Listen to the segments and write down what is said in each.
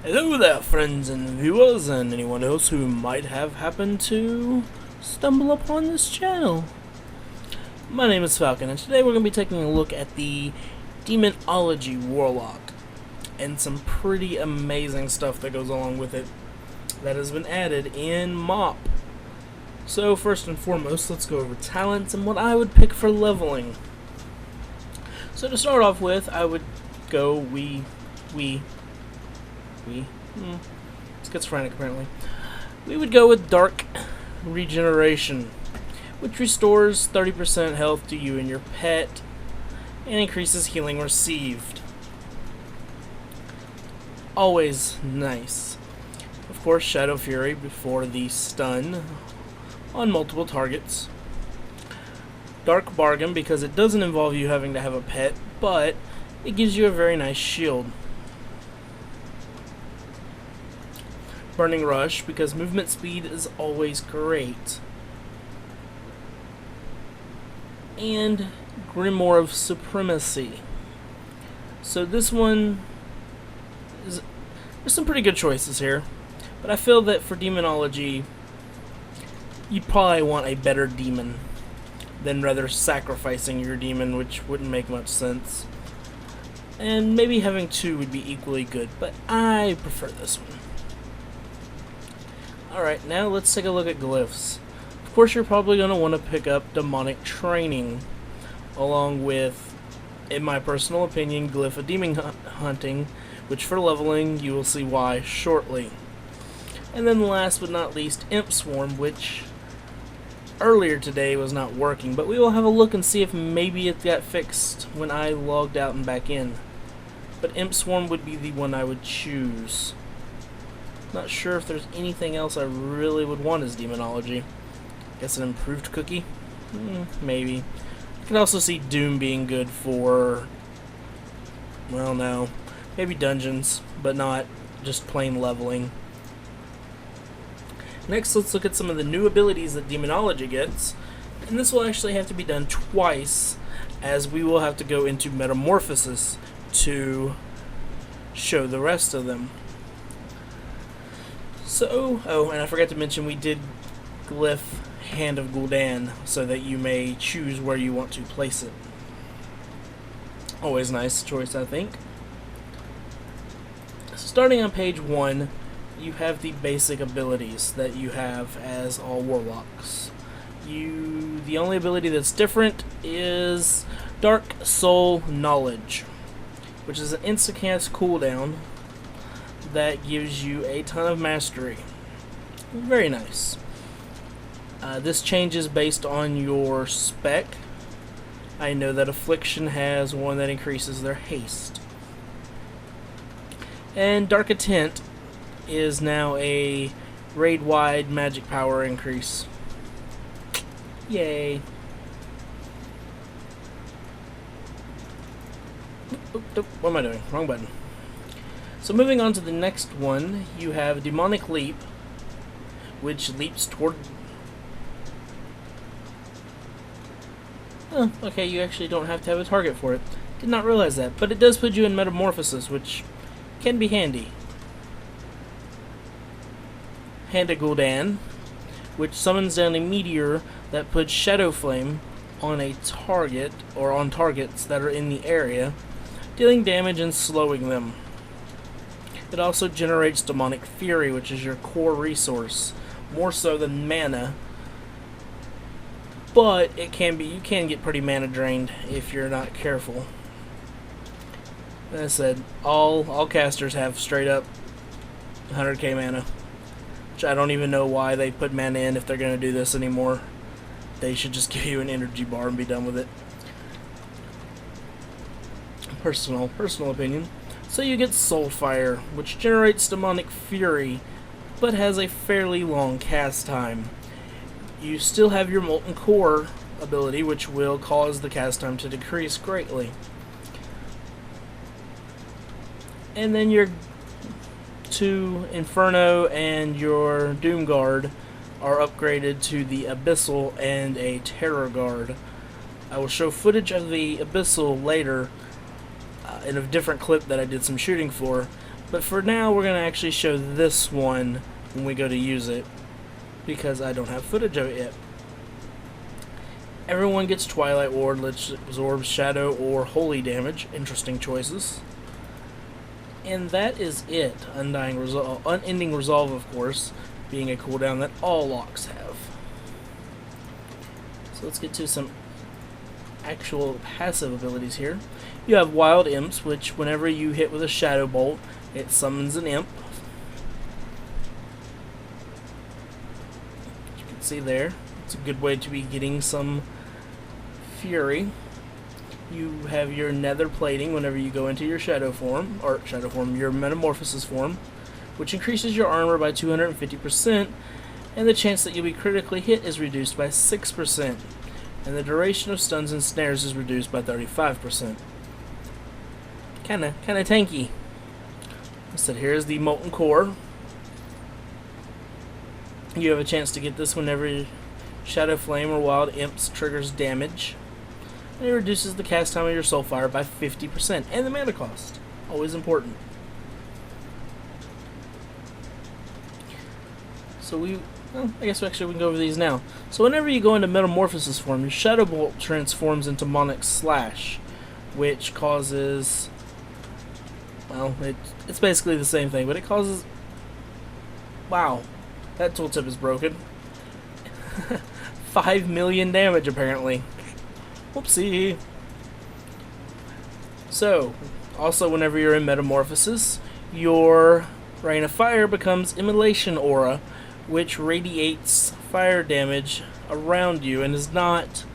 Hello there, friends and viewers, and anyone else who might have happened to stumble upon this channel. My name is Falcon, and today we're going to be taking a look at the Demonology Warlock, and some pretty amazing stuff that goes along with it that has been added in MoP. So first and foremost, let's go over talents and what I would pick for leveling. So to start off with, I would go schizophrenic apparently. We would go with Dark Regeneration, which restores 30% health to you and your pet, and increases healing received. Always nice. Of course, Shadow Fury before the stun on multiple targets. Dark Bargain because it doesn't involve you having to have a pet, but it gives you a very nice shield. Burning Rush because movement speed is always great. And Grimoire of Supremacy. So this one is, there's some pretty good choices here, but I feel that for Demonology you'd probably want a better demon than rather sacrificing your demon, which wouldn't make much sense. And maybe having two would be equally good, but I prefer this one. Alright, now let's take a look at glyphs. Of course, you're probably going to want to pick up Demonic Training, along with, in my personal opinion, Glyph of Demon Hunting, which for leveling, you will see why shortly. And then last but not least, Imp Swarm, which earlier today was not working, but we will have a look and see if maybe it got fixed when I logged out and back in. But Imp Swarm would be the one I would choose. Not sure if there's anything else I really would want as Demonology. Guess an improved cookie? Maybe. You can also see Doom being good for, well, no, maybe dungeons, but not just plain leveling. Next, let's look at some of the new abilities that Demonology gets, and this will actually have to be done twice, as we will have to go into Metamorphosis to show the rest of them. So, oh, and I forgot to mention we did Glyph Hand of Gul'dan, so that you may choose where you want to place it. Always nice choice, I think. Starting on page 1, you have the basic abilities that you have as all Warlocks. The only ability that's different is Dark Soul Knowledge, which is an instant-cast cooldown that gives you a ton of mastery. Very nice. This changes based on your spec. I know that Affliction has one that increases their haste. And Dark Intent is now a raid-wide magic power increase. Yay. What am I doing? Wrong button. So moving on to the next one, you have Demonic Leap, which leaps toward... Oh, okay, you actually don't have to have a target for it. Did not realize that, but it does put you in Metamorphosis, which can be handy. Hand of Gul'dan, which summons down a meteor that puts Shadow Flame on a target, or on targets that are in the area, dealing damage and slowing them. It also generates Demonic Fury, which is your core resource, more so than mana. But it can be, you can get pretty mana drained if you're not careful. As I said, all casters have straight up 100k mana, which I don't even know why they put mana in if they're going to do this anymore. They should just give you an energy bar and be done with it. Personal opinion. So you get Soulfire, which generates Demonic Fury, but has a fairly long cast time. You still have your Molten Core ability, which will cause the cast time to decrease greatly. And then your two Inferno and your Doom Guard are upgraded to the Abyssal and a Terror Guard. I will show footage of the Abyssal later in a different clip that I did some shooting for, But for now, we're going to actually show this one when we go to use it, because I don't have footage of it yet. Everyone gets Twilight Ward, which absorbs shadow or holy damage. Interesting choices. And that is it. Unending Resolve, of course, being a cooldown that all locks have. So let's get to some actual passive abilities here. You have Wild Imps, which whenever you hit with a Shadow Bolt, it summons an imp. As you can see there, it's a good way to be getting some fury. You have your nether plating whenever you go into your your metamorphosis form, which increases your armor by 250%, and the chance that you'll be critically hit is reduced by 6%, and the duration of stuns and snares is reduced by 35%. Kinda tanky. So here's the Molten Core. You have a chance to get this whenever Shadow Flame or Wild Imps triggers damage. And it reduces the cast time of your Soulfire by 50%, and the mana cost. Always important. So I guess we can go over these now. So whenever you go into Metamorphosis form, your Shadow Bolt transforms into Demonic Slash, which causes, well, it's basically the same thing, but it causes, wow, that tooltip is broken. 5 million damage apparently. Whoopsie. So, also whenever you're in Metamorphosis, your Rain of Fire becomes Immolation Aura, which radiates fire damage around you and is not...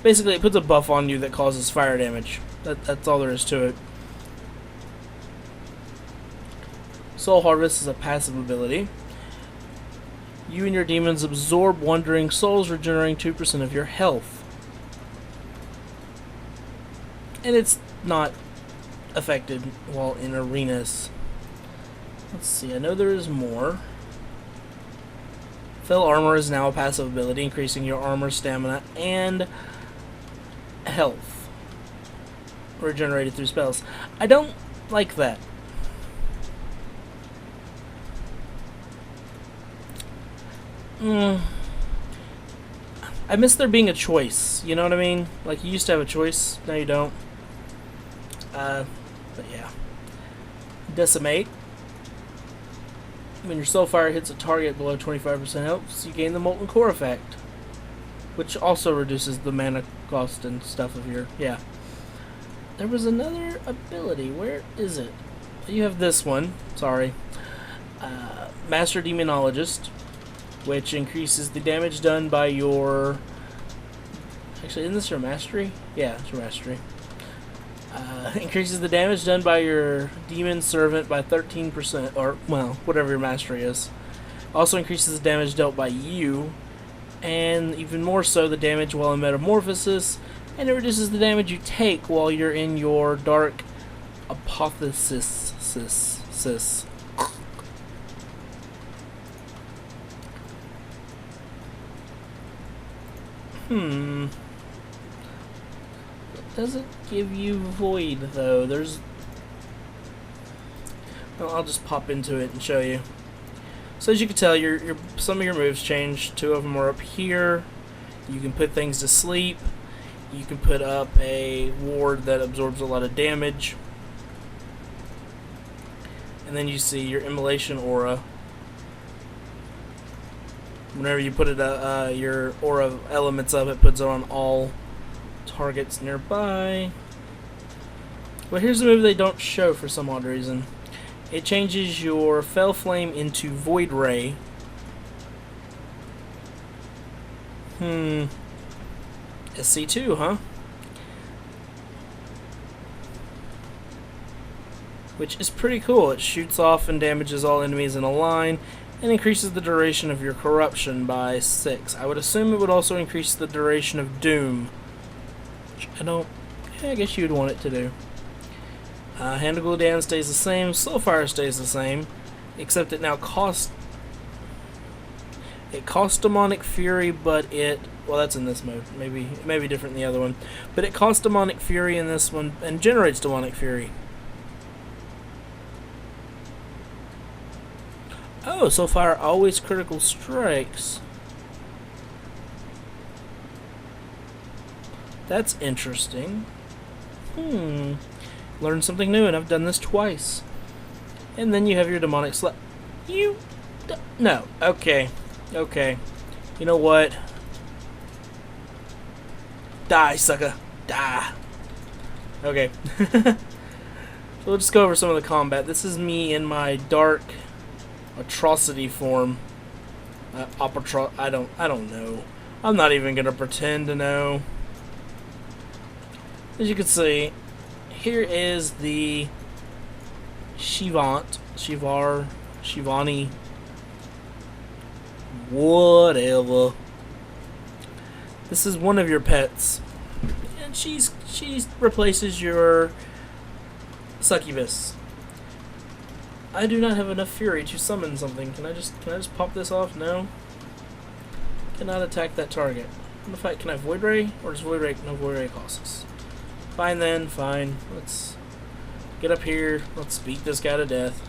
Basically, it puts a buff on you that causes fire damage. That's all there is to it. Soul Harvest is a passive ability. You and your demons absorb Wandering Souls, regenerating 2% of your health. And it's not affected while in arenas. Let's see, I know there is more. Fell Armor is now a passive ability, increasing your armor, stamina, and health. Regenerated through spells. I don't like that. I miss there being a choice, you know what I mean? Like, you used to have a choice, now you don't. But yeah. Decimate. When your Soulfire hits a target below 25% health, you gain the Molten Core effect, which also reduces the mana cost and stuff of your... Yeah. There was another ability. Where is it? You have this one. Sorry. Master Demonologist, which increases the damage done by your... Actually, isn't this your mastery? Yeah, it's your mastery. Increases the damage done by your demon servant by 13%, or, well, whatever your mastery is. Also increases the damage dealt by you, and even more so the damage while in Metamorphosis, and it reduces the damage you take while you're in your Dark Apotheosis. Doesn't give you Void, though. There's... Well, I'll just pop into it and show you. So as you can tell, some of your moves changed. 2 of them are up here. You can put things to sleep. You can put up a ward that absorbs a lot of damage. And then you see your Immolation Aura. Whenever you put it your Aura elements up, it puts it on all targets nearby. But here's the move they don't show for some odd reason. It changes your Fell Flame into Void Ray. SC2, huh? Which is pretty cool. It shoots off and damages all enemies in a line, and increases the duration of your corruption by 6. I would assume it would also increase the duration of Doom. I guess you'd want it to do. Hand of Gluedan stays the same. Soulfire stays the same, except it now costs... It costs Demonic Fury, but it... Well, that's in this mode. It may be different than the other one. But it costs Demonic Fury in this one, and generates Demonic Fury. Oh, so far always critical strikes. That's interesting. Learned something new, and I've done this twice. And then you have your demonic slap. No. Okay. Okay. You know what? Die, sucker. Die. Okay. So we'll just go over some of the combat. This is me in my dark atrocity form. I don't know. I'm not even gonna pretend to know. As you can see, here is the Shivani, whatever. This is one of your pets, and she replaces your succubus. I do not have enough fury to summon something. Can I just pop this off? No. Cannot attack that target. Can I void ray, or does void ray? No, void ray costs us. Fine then, fine. Let's get up here. Let's beat this guy to death.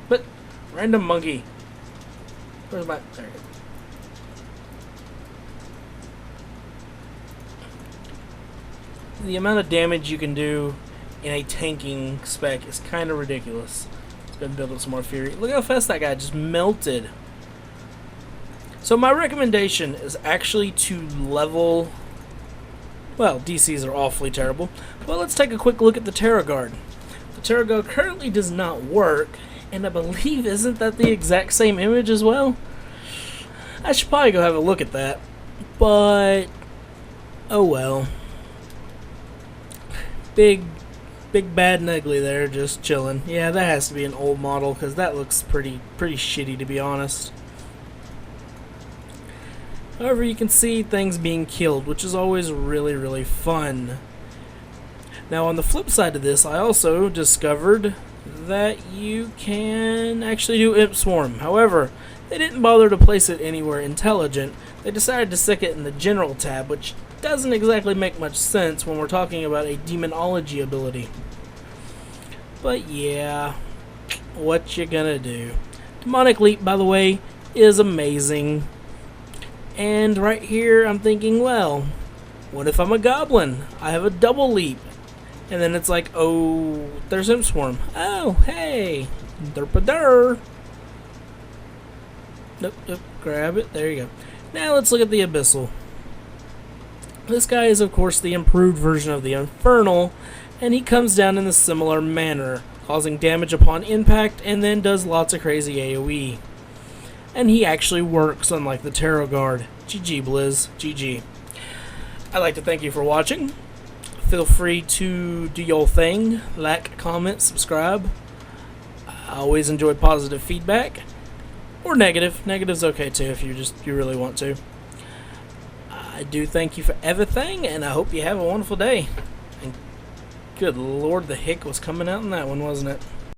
But random monkey. Where's my? There you go. The amount of damage you can do in a tanking spec is kind of ridiculous. Let's go and build up some more fury. Look how fast that guy just melted. So my recommendation is actually to level... Well, DCs are awfully terrible. But let's take a quick look at the Terror Guard. The Terror Guard currently does not work, and I believe isn't that the exact same image as well? I should probably go have a look at that. But... oh well. Big bad and ugly there, just chilling. Yeah, that has to be an old model, because that looks pretty shitty, to be honest. However, you can see things being killed, which is always really fun. Now, on the flip side of this, I also discovered that you can actually do Imp Swarm. However, they didn't bother to place it anywhere intelligent. They decided to stick it in the General tab, which doesn't exactly make much sense when we're talking about a Demonology ability. But yeah, what you gonna do? Demonic Leap, by the way, is amazing. And right here, I'm thinking, well, what if I'm a goblin? I have a double leap. And then it's like, oh, there's Imp Swarm. Oh, hey, derpader. Nope, grab it. There you go. Now let's look at the Abyssal. This guy is, of course, the improved version of the Infernal, and he comes down in a similar manner, causing damage upon impact, and then does lots of crazy AoE. And he actually works, unlike the Terror Guard. GG, Blizz. GG. I'd like to thank you for watching. Feel free to do your thing. Like, comment, subscribe. I always enjoy positive feedback. Or negative. Negative's okay too if you really want to. I do thank you for everything, and I hope you have a wonderful day. And good lord, the hick was coming out in that one, wasn't it?